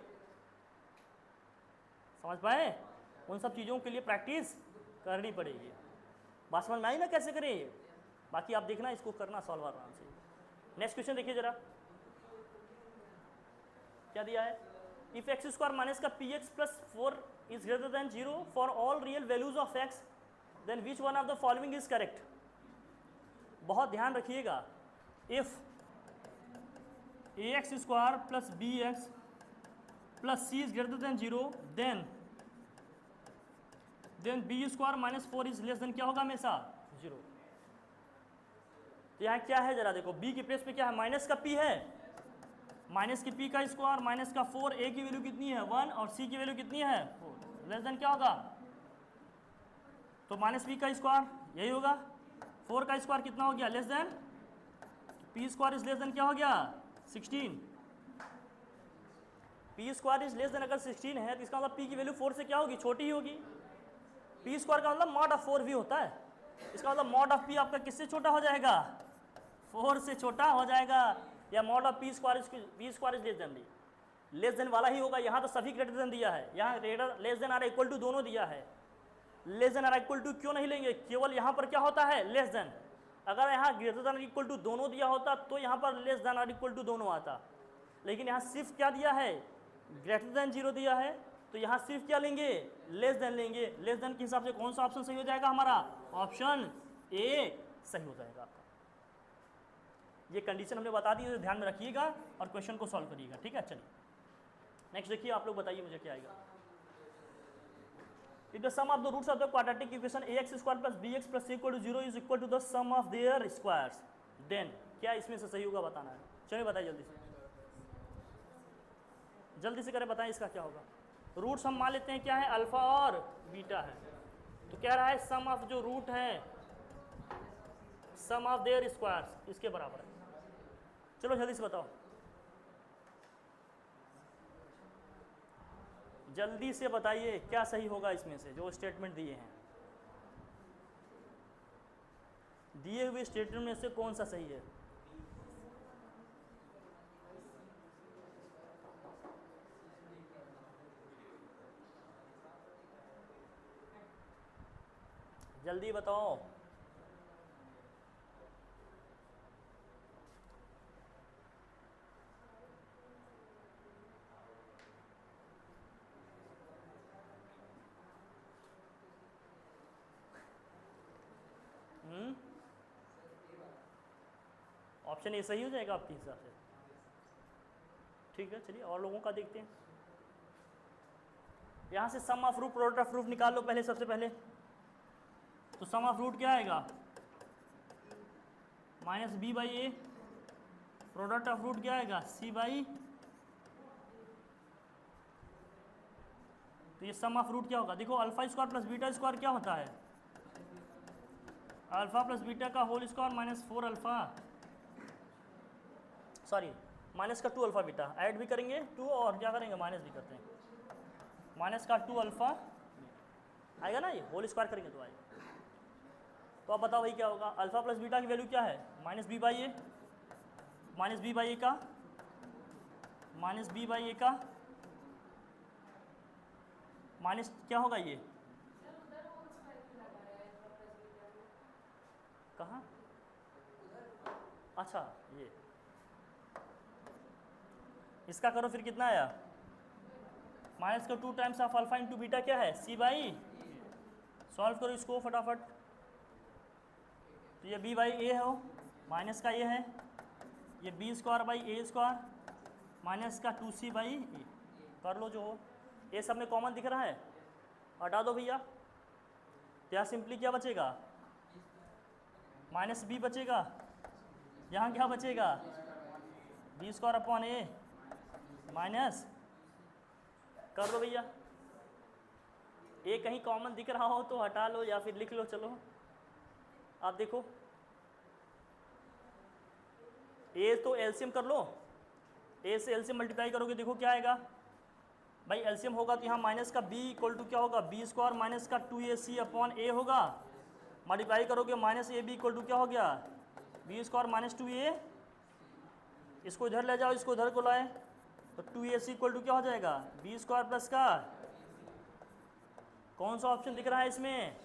समझ पाए। उन सब चीज़ों के लिए प्रैक्टिस करनी पड़ेगी। बात समझ में आई ना कैसे करें, बाकी आप देखना इसको करना सॉल्व आराम से। नेक्स्ट क्वेश्चन देखिए जरा, क्या दिया है, इफ x स्क्वायर माइनस का px plus 4 is greater than 0 for all real values of x, then which one of the following is correct. बहुत ध्यान रखिएगा, if ax square plus bx plus c is greater than 0 then b square minus 4 is less than क्या होगा हमेशा 0। तो यहाँ क्या है जरा देखो, b की प्लेस पे क्या है, माइनस का p है, माइनस की p का स्क्वायर माइनस का 4, a की वैल्यू कितनी है 1 और c की वैल्यू कितनी है 4, लेस देन क्या होगा, तो -b का स्क्वायर यही होगा, 4 का स्क्वायर कितना हो गया less than, p square is less than क्या हो गया 16, p square is less then अगर 16 है तो इसका मतलब p की वैल्यू 4 से क्या होगी छोटी ही होगी। p स्क्वायर का मतलब मॉड ऑफ 4 भी होता है, इसका मतलब मॉड ऑफ p आपका किससे छोटा हो जाएगा 4 से छोटा हो जाएगा, या mod of p square is less then वाला ही होगा। यहाँ तो सभी ग्रेटर देन दिया है, यहाँ less than or equal to दोनों दिया है, less than or equal to क्यों नहीं लेंगे, केवल यहाँ पर क्या होता है लेस देन। अगर यहाँ ग्रेटर देन इक्वल टू दोनों दिया होता तो यहाँ पर less than or equal to दोनों आता, लेकिन यहाँ सिर्फ क्या दिया है ग्रेटर देन 0 दिया है, तो यहाँ सिर्फ क्या लेंगे लेस देन लेंगे। लेस देन के हिसाब से कौन सा ऑप्शन सही हो जाएगा हमारा, ऑप्शन ए सही हो जाएगा आपका। ये कंडीशन हमने बता दी, तो ध्यान में रखिएगा और क्वेश्चन को सॉल्व करिएगा, ठीक है। चलिए नेक्स्ट देखिए, आप लोग बताइए मुझे क्या आएगा। If the sum of the roots of the quadratic equation ax square plus bx plus c equal to 0 is equal to the sum of their squares, then क्या इसमें से सही होगा बताना है। चलिए बताइए जल्दी से करें, बताएं इसका क्या होगा। रूट्स हम मान लेते हैं क्या है अल्फा और बीटा है, तो कह रहा है सम ऑफ जो रूट है सम ऑफ देयर स्क्वायर्स इसके बराबर है। चलो जल्दी से बताओ, जल्दी से बताइए क्या सही होगा इसमें से जो स्टेटमेंट दिए हैं। दिए हुए स्टेटमेंट में से कौन सा सही है? जल्दी बताओ। ऑप्शन ए सही हो जाएगा आपके हिसाब से? ठीक है, चलिए और लोगों का देखते हैं। यहाँ से sum of root product of root निकाल लो पहले, सबसे पहले। तो सम ऑफ रूट क्या आएगा? Minus B by a. Product of root क्या आएगा? C by. तो ये सम ऑफ रूट क्या होगा? देखो alpha square plus beta square क्या होता है? अल्फा प्लस बीटा का whole square minus 4 alpha, sorry minus का 2 अल्फा बीटा। ऐड भी करेंगे 2 और क्या करेंगे माइनस भी करते हैं। माइनस का 2 अल्फा आएगा ना, ये होल स्क्वायर करेंगे तो आएगा। तो अब बताओ भाई क्या होगा? अल्फा प्लस बीटा की वैल्यू क्या है? Minus B by A. Minus B by A का माइनस बी बाई ए का माइनस क्या होगा ये? कहाँ? अच्छा ये इसका करो फिर कितना आया? माइनस का 2 times of alpha into beta क्या है? सी बाई। सॉल्व करो इसको फटाफट। तो ये बी बाई ए हो, माइनस का ये है, ये b square by a square minus का 2c बाई ए। कर लो जो हो। ये सब में कॉमन दिख रहा है, हटा दो भैया। तो यहाँ सिंपली क्या बचेगा? माइनस बी बचेगा। यहाँ क्या बचेगा? बी स्क्वायर अपॉन ए माइनस, कर दो भैया। ए कहीं कॉमन दिख रहा हो तो हटा लो या फिर लिख लो। चलो आप देखो, ए तो एलसीएम कर लो, ए से एलसीएम मल्टीप्लाई करोगे देखो क्या आएगा भाई। एलसीएम होगा तो यहाँ माइनस का बी इक्वल टू क्या होगा? बी स्क्वायर माइनस का 2ac अपॉन ए होगा। मल्टीप्लाई करोगे minus a b equal to क्या हो गया? B square minus 2a। इसको इधर ले जाओ, इसको इधर को लाए तो 2ac इक्वल टू क्या हो जाएगा? बी स्क्वायर प्लस का, कौन सा ऑप्शन दिख रहा है इसमें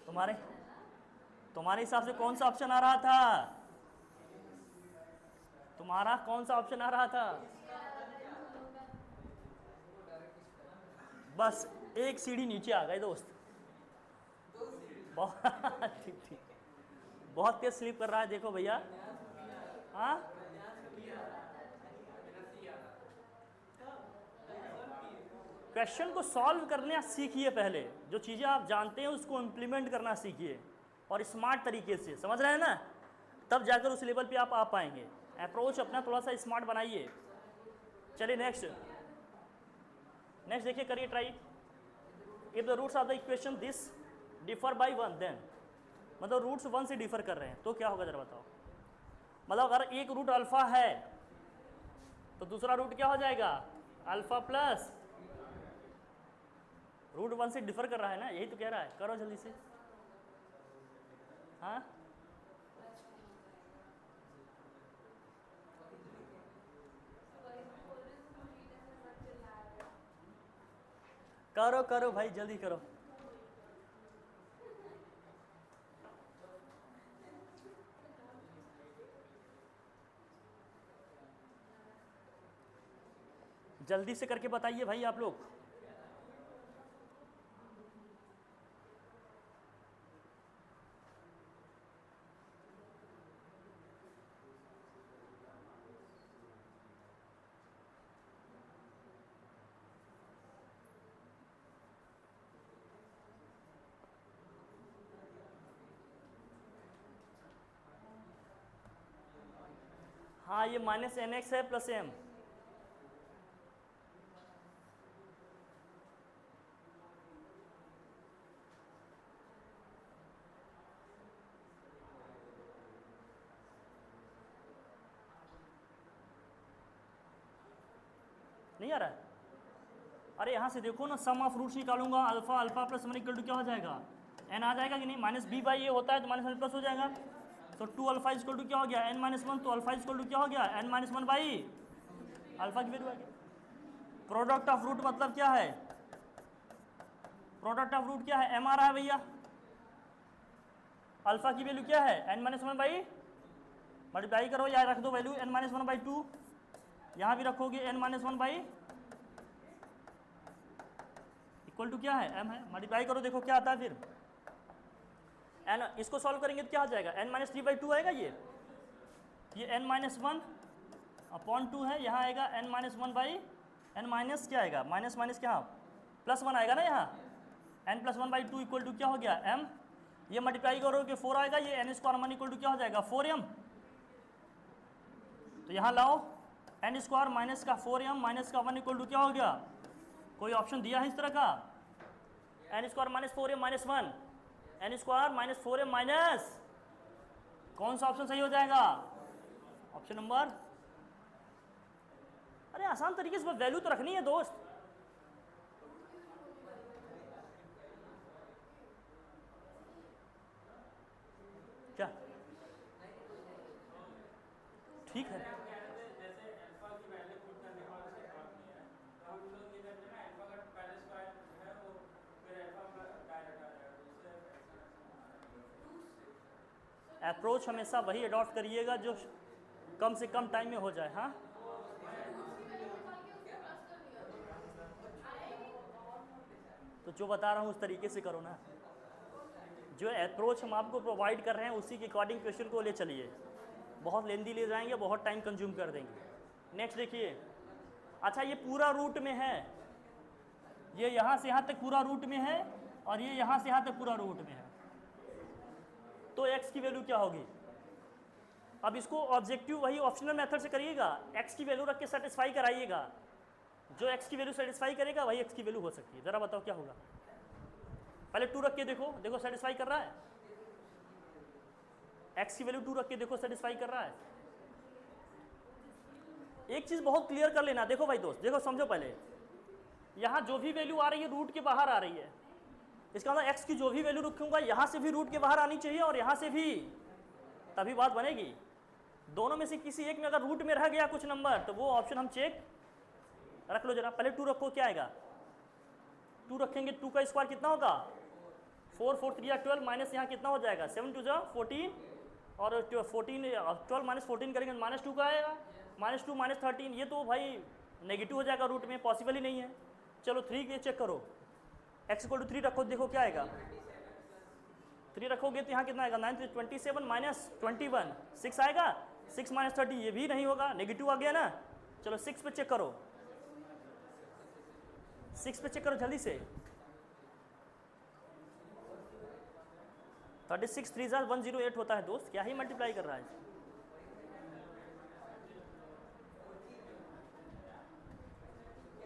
तुम्हारे हिसाब से? कौन सा ऑप्शन आ रहा था? तुम्हारा कौन सा ऑप्शन आ रहा था? बस एक सीढ़ी नीचे आ गए दोस्त। बहुत ठीक ठीक, बहुत तेज स्लिप कर रहा है देखो भैया। हाँ क्वेश्चन को सॉल्व करना सीखिए पहले, जो चीज़ें आप जानते हैं उसको इम्प्लीमेंट करना सीखिए और स्मार्ट तरीके से, समझ रहे हैं ना? तब जाकर उस लेवल पे आप आ पाएंगे। अप्रोच अपना थोड़ा सा स्मार्ट बनाइए। चलिए नेक्स्ट देखिए, करिए try. If the roots of the equation this differ by 1 then, मतलब रूट्स 1 से डिफर कर रहे हैं तो क्या होगा जरा बताओ। मतलब अगर एक रूट अल्फा है तो दूसरा रूट क्या हो जाएगा? Alpha plus. रूट 1 से डिफर कर रहा है ना, यही तो कह रहा है। करो जल्दी से। हाँ करो करो भाई, जल्दी करो। जल्दी से करके बताइए भाई आप लोग। हाँ ये माइनस एन एक्स है प्लस एम। नहीं आ रहा है? अरे यहाँ से देखो ना, सम ऑफ रूट्स निकालूंगा, alpha alpha plus 1 equal to क्या हो जाएगा, एन आ जाएगा कि नहीं, माइनस बी बाई ए होता है तो माइनस वन प्लस हो जाएगा। तो 2 अल्फा इक्वल टू क्या हो गया, एन माइनस वन, तो अल्फा इक्वल टू क्या हो गया, n minus one by alpha की वैल्यू आ गई। प्रोडक्ट ऑफ रूट मतलब क्या है, प्रोडक्ट ऑफ रूट क्या है, एम आ रहा है भैया, अल्फा की वैल्यू क्या है, n minus one by, multiply करो, यहाँ रख दो value n minus one by two, यहाँ भी रखोगे n minus one by equal to क्या है, एम है, मल्टीप्लाई करो, देखो क्या आता है फिर, एन, इसको सॉल्व करेंगे तो क्या आ जाएगा, n minus three by two आएगा, ये n minus one upon two है, यहाँ आएगा n minus one by n minus क्या आएगा, माइनस माइनस क्या प्लस वन आएगा ना, यहाँ n plus one by two equal to क्या हो गया, एम, ये मल्टीप्लाई करोगे 4 आएगा, ये n square one equal to क्या हो जाएगा, 4m, तो यहाँ लाओ एन स्क्वायर माइनस का 4m माइनस का 1 इक्वल टू क्या हो गया, कोई ऑप्शन दिया है इस तरह का, n square minus 4m minus 1, n square minus 4m minus, कौन सा ऑप्शन सही हो जाएगा, ऑप्शन नंबर, अरे आसान तरीके से वैल्यू तो रखनी है दोस्त, क्या ठीक है, अप्रोच हमेशा वही अडॉप्ट करिएगा जो कम से कम टाइम में हो जाए। हाँ तो जो बता रहा हूँ उस तरीके से करो ना, जो अप्रोच हम आपको प्रोवाइड कर रहे हैं उसी के अकॉर्डिंग क्वेश्चन को ले चलिए, बहुत लेंदी ले जाएंगे, बहुत टाइम कंज्यूम कर देंगे। नेक्स्ट देखिए, अच्छा ये पूरा रूट में है, ये यहाँ से यहाँ तक पूरा रूट में है और ये यहाँ से यहाँ तक पूरा रूट में है, तो x की वैल्यू क्या होगी, अब इसको ऑब्जेक्टिव वही ऑप्शनल मेथड से करिएगा, x की वैल्यू रख के सेटिस्फाई कराइएगा, जो x की वैल्यू सेटिस्फाई करेगा वही x की वैल्यू हो सकती है। ज़रा बताओ क्या होगा, पहले 2 रख के देखो, देखो सेटिस्फाई कर रहा है, x की वैल्यू 2 रख के देखो सेटिस्फाई कर रहा है। एक चीज़ बहुत क्लियर कर लेना, देखो भाई दोस्त, देखो समझो, पहले यहाँ जो भी वैल्यू आ रही है रूट के बाहर आ रही है, इसका मतलब x की जो भी वैल्यू रखूंगा यहाँ से भी रूट के बाहर आनी चाहिए और यहाँ से भी, तभी बात बनेगी। दोनों में से किसी एक में अगर रूट में रह गया कुछ नंबर तो वो ऑप्शन हम चेक रख लो जरा, पहले 2 रखो, क्या आएगा, 2 रखेंगे, 2 का स्क्वायर कितना होगा, 4 4 3 12 माइनस यहाँ कितना हो जाएगा, 7 2 14 और 14 12 माइनस 14 करेंगे माइनस 2 का आएगा, माइनस 2 माइनस 13, ये तो भाई नेगेटिव हो जाएगा रूट में, पॉसिबल ही नहीं है। चलो 3 के चेक करो, x इक्वल टू 3 रखो, देखो क्या आएगा, 3 रखोगे तो यहाँ कितना आएगा, 9 27 माइनस 21 6 आएगा, 6 माइनस 30 ये भी नहीं होगा, नेगेटिव आ गया ना। चलो 6 पे चेक करो, 6 पे चेक करो जल्दी से, 36 3 108 होता है दोस्त, क्या ही मल्टीप्लाई कर रहा है,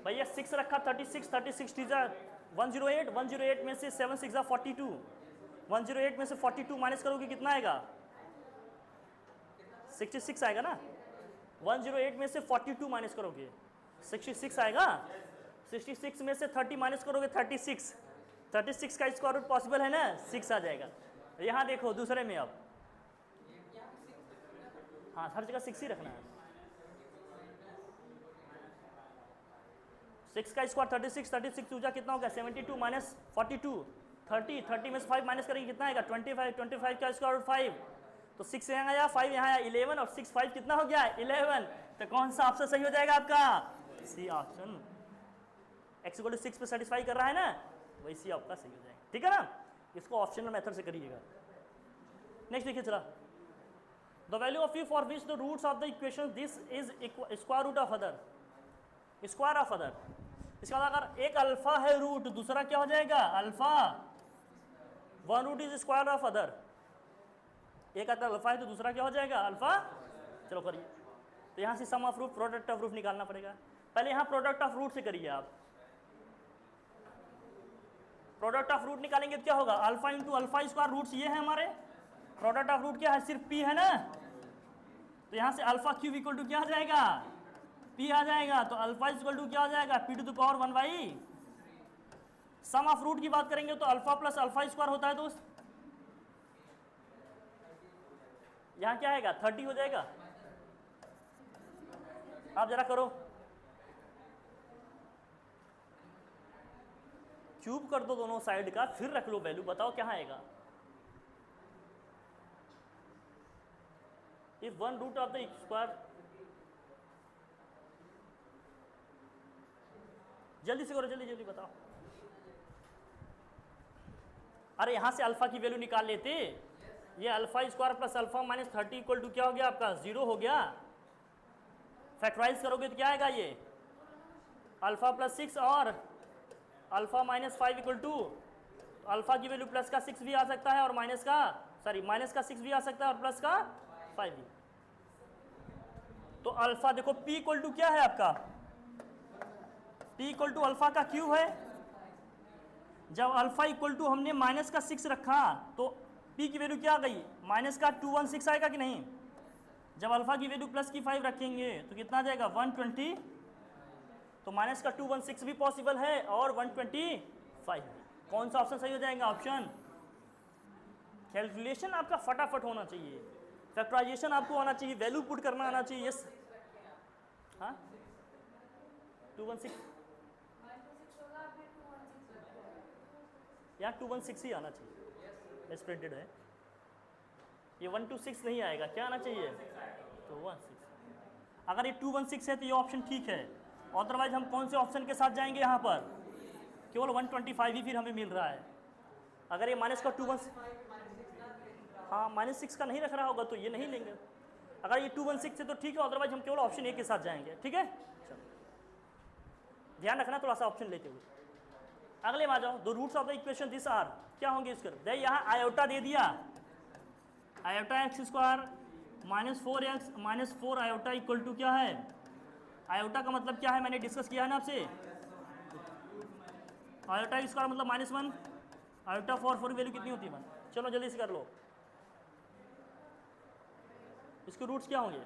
भैया 6 रखा, 36 36 3 108, 108 में से 7 6 42, 108 में से 42 माइनस करोगे कितना आएगा, 66 आएगा ना, 108 में से 42 माइनस करोगे 66 आएगा, 66 में से 30 माइनस करोगे 36, 36 का स्क्वायर रूट पॉसिबल है ना, 6 आ जाएगा। यहाँ देखो दूसरे में, अब हाँ हर जगह 6 ही रखना है, 6 का स्क्वायर 36, 36 दूजा कितना होगा 72 माइनस 42, 30, 30 में से 5 माइनस करेंगे कितना आएगा 25, 25 का स्क्वायर रूट 5, तो 6 यहाँ आया, 5 यहाँ आया, 11 और 6 5 कितना हो गया 11, तो कौन सा ऑप्शन सही हो जाएगा आपका, c option, x equal to 6 पे सेटिस्फाई कर रहा है ना, वही सी आपका सही हो जाएगा, ठीक है ना। इसको ऑप्शनल मेथड से करिएगा। नेक्स्ट देखिए चला, the value of u for which the roots of the equation this is square root of other, square of other, इसका अगर एक अल्फा है रूट, दूसरा क्या हो जाएगा alpha, one root is square of other, एक आता अल्फा है तो दूसरा क्या हो जाएगा अल्फा। चलो करिए, तो यहाँ से sum of root product of root निकालना पड़ेगा, पहले यहाँ प्रोडक्ट ऑफ रूट से करिए आप, प्रोडक्ट ऑफ रूट निकालेंगे तो क्या होगा, alpha into alpha square, roots ये है हमारे, प्रोडक्ट ऑफ रूट क्या है सिर्फ p है ना, तो यहाँ से अल्फा क्यूब इक्वल टू क्या आ जाएगा p आ जाएगा, तो अल्फा इक्वल टू क्या आ जाएगा, p to the power 1 by sum of root की बात करेंगे तो अल्फा प्लस अल्फा स्क्वायर होता है दोस्त, यहाँ क्या आएगा 30 हो जाएगा। आप जरा करो, क्यूब कर दो दोनों साइड का, फिर रख लो वैल्यू, बताओ क्या आएगा। If one root of the square, जल्दी से करो, जल्दी जल्दी बताओ। अरे यहां से अल्फा की वैल्यू निकाल लेते, ये alpha square plus alpha minus 30 equal to क्या हो गया आपका, 0 हो गया। फैक्टराइज करोगे तो क्या आएगा, ये अल्फा प्लस 6 और alpha minus 5 equal to, alpha की वैल्यू प्लस का 6 भी आ सकता है और माइनस का, सॉरी माइनस का 6 भी आ सकता है और प्लस का 5 भी। तो अल्फा देखो p इक्वल टू क्या है आपका, p इक्वल टू अल्फा का क्यूब है। जब अल्फा इक्वल टू हमने माइनस का 6 रखा तो p की वैल्यू क्या आ गई, माइनस का 216 आएगा कि नहीं। जब अल्फा की वैल्यू प्लस की 5 रखेंगे तो कितना आ जाएगा 120, तो माइनस का 216 भी पॉसिबल है और 125 भी। कौन सा ऑप्शन सही हो जाएगा, ऑप्शन। कैलकुलेशन आपका फटाफट होना चाहिए, फैक्टराइजेशन आपको आना चाहिए, वैल्यू पुट करना आना चाहिए। यस, हाँ 216 यहाँ 216 ही आना चाहिए, एज प्रिंटेड है। ये 126 नहीं आएगा, क्या आना चाहिए 216। अगर ये 216 है तो ये ऑप्शन ठीक है, अदरवाइज हम कौन से ऑप्शन के साथ जाएंगे, यहाँ पर केवल 125 ही फिर हमें मिल रहा है। अगर ये माइनस का 216, हाँ -6 का नहीं रख रहा होगा तो ये नहीं लेंगे। अगर ये 216 है तो ठीक है, अदरवाइज हम केवल ऑप्शन ए के साथ जाएंगे, ठीक है। चलो ध्यान रखना थोड़ा सा ऑप्शन लेते हुए। अगले में आ जाओ, the roots of the equation this are, क्या होंगे इसके, दे यहाँ आयोटा दे दिया, iota x square -4x -4 iota equal to क्या है, आयोटा का मतलब क्या है मैंने डिस्कस किया है ना आपसे, आयोटा स्क्वायर मतलब -1, आयोटा 4 वैल्यू कितनी होती है 1। चलो जल्दी से कर लो, इसके रूट्स क्या होंगे।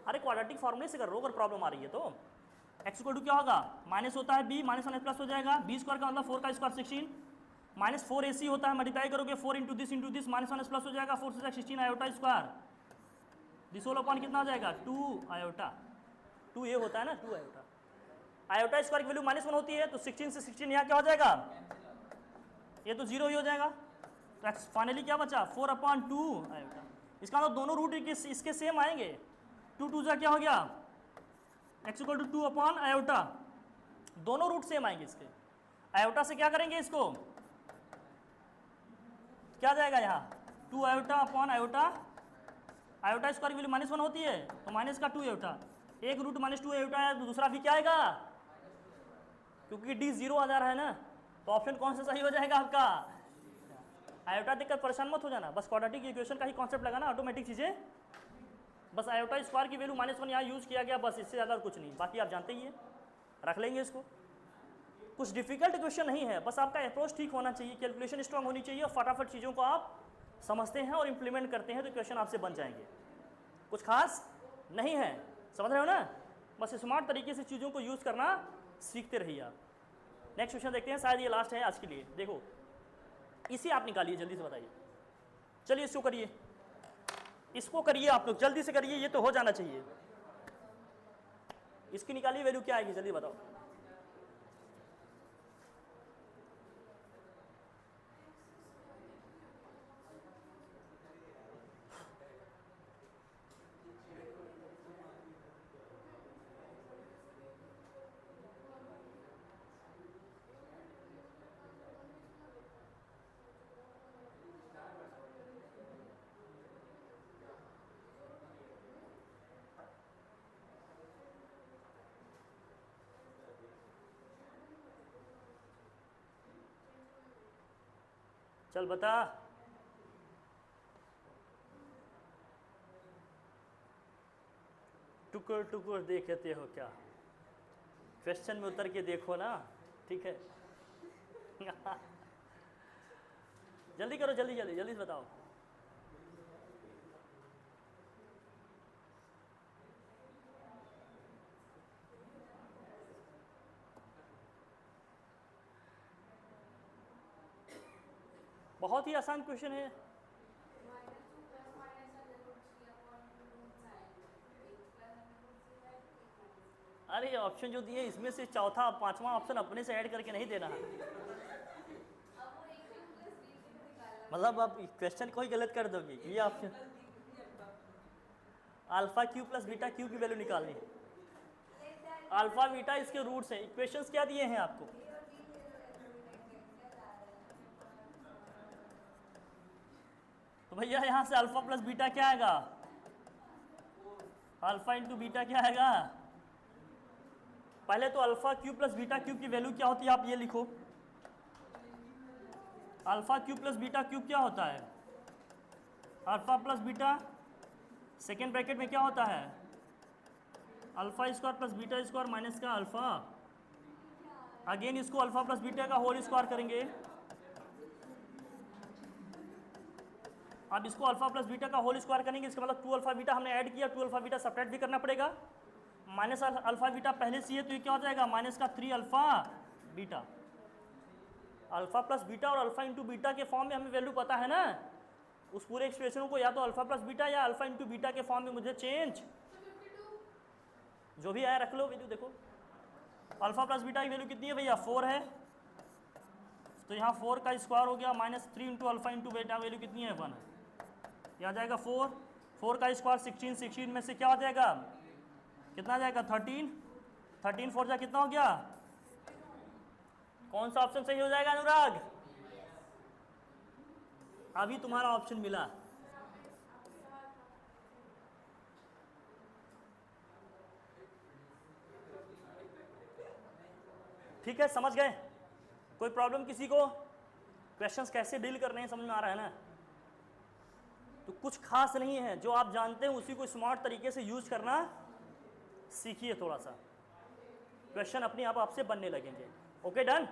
अरे क्वाड्रेटिक फॉर्मूले से कर लो अगर प्रॉब्लम आ रही है तो। एक्स इक्वल टू क्या होगा, माइनस होता है b, माइनस 1 प्लस हो जाएगा, b स्क्वायर का मतलब 4 का स्क्वायर 16, -4ac होता है, मल्टीप्लाई करोगे 4 इंटू दिस माइनस 1 प्लस हो जाएगा, 4 से 16 iota square, this whole upon कितना हो जाएगा 2 आयोटा, 2a होता है ना 2 आयोटा। आयोटा स्क्वायर की वैल्यू -1 होती है तो 16 से 16 यहाँ क्या हो जाएगा, ये तो 0 ही हो जाएगा। तो फाइनली क्या बचा 4/2 आयोटा। इसका मतलब दोनों रूट इसके सेम आएंगे, 2 2 क्या हो गया, x इक्वल टू 2 आयोटा, दोनों रूट सेम आएंगे इसके। आयोटा से क्या करेंगे इसको, क्या जाएगा यहाँ 2 iota upon iota, iota square की वैल्यू -1 होती है तो माइनस का 2 आयोटा, एक रूट -2 आयोटा है तो दूसरा भी क्या आएगा, क्योंकि d 0 आ जा रहा है ना, तो ऑप्शन कौन सा सही हो जाएगा आपका। आयोटा देखकर परेशान मत हो जाना, बस क्वाड्रेटिक इक्वेशन का ही कॉन्सेप्ट लगाना, ऑटोमेटिक चीजें, बस आयोटा स्क्वायर की वैल्यू -1 यहाँ यूज किया गया, बस इससे ज़्यादा कुछ नहीं, बाकी आप जानते ही हैं, रख लेंगे इसको। कुछ डिफिकल्ट क्वेश्चन नहीं है, बस आपका अप्रोच ठीक होना चाहिए, कैलकुलेशन स्ट्रांग होनी चाहिए और फटाफट चीज़ों को आप समझते हैं और इंप्लीमेंट करते हैं तो क्वेश्चन आपसे बन जाएंगे। कुछ खास नहीं है, समझ रहे हो ना, बस स्मार्ट तरीके से चीज़ों को यूज़ करना सीखते रहिए आप। नेक्स्ट क्वेश्चन देखते हैं, शायद ये लास्ट है आज के लिए। देखो इसे आप निकालिए, जल्दी से बताइए, चलिए इसको करिए, इसको करिए आप लोग जल्दी से करिए, ये तो हो जाना चाहिए। इसकी निकालिए वैल्यू क्या आएगी, जल्दी बताओ। चल बता, टुकुर टुकुर देखते हो क्या, क्वेश्चन में उतर के देखो ना, ठीक है। जल्दी करो, जल्दी जल्दी जल्दी से बताओ। हाँ बहुत ही आसान क्वेश्चन है। अरे ऑप्शन जो दिए इसमें से चौथा पांचवा ऑप्शन अपने से ऐड करके नहीं देना है, मतलब आप क्वेश्चन को ही गलत कर दोगे। ये option alpha Q plus beta Q की वैल्यू निकालनी है, अल्फा बीटा इसके रूट्स हैं। इक्वेशंस क्या दिए हैं आपको? तो भैया यहाँ से अल्फा प्लस बीटा क्या आएगा? अल्फा इंटू बीटा क्या आएगा? पहले तो alpha Q plus beta cube की वैल्यू क्या होती है आप ये लिखो। Alpha Q plus beta cube क्या होता है? Alpha plus beta second bracket में क्या होता है? Alpha square plus beta square minus का अल्फा। अगेन इसको अल्फा प्लस बीटा का होल स्क्वायर करेंगे। अब इसको अल्फा प्लस बीटा का होल स्क्वायर करेंगे, इसका मतलब 2 अल्फा बीटा हमने ऐड किया, 2 अल्फा बीटा सब्ट्रैक्ट भी करना पड़ेगा। माइनस अल्फा बीटा पहले से है तो ये क्या हो जाएगा? माइनस का 3 alpha beta. Alpha plus beta और अल्फा इंटू बीटा के फॉर्म में हमें वैल्यू पता है ना, उस पूरे एक्सप्रेशन को या तो अल्फा प्लस बीटा या अल्फा इंटू बीटा के फॉर्म में मुझे चेंज जो भी आया रख लो वैल्यू। देखो अल्फा प्लस बीटा की वैल्यू कितनी है भैया? 4 है, तो यहाँ 4 का स्क्वायर हो गया minus 3 into alpha into beta value कितनी है? 1 है। यह आ जाएगा 4, 4 का स्क्वायर 16, 16 में से क्या हो जाएगा? कितना आ जाएगा? 13, 13 4 जा कितना हो गया? कौन सा ऑप्शन सही हो जाएगा अनुराग? अभी तुम्हारा ऑप्शन मिला। ठीक है, समझ गए? कोई प्रॉब्लम किसी को? क्वेश्चंस कैसे डील करने हैं समझ में आ रहा है ना? तो कुछ खास नहीं है, जो आप जानते हैं उसी को स्मार्ट तरीके से यूज करना सीखिए थोड़ा सा, क्वेश्चन अपने आप आपसे बनने लगेंगे। Okay done?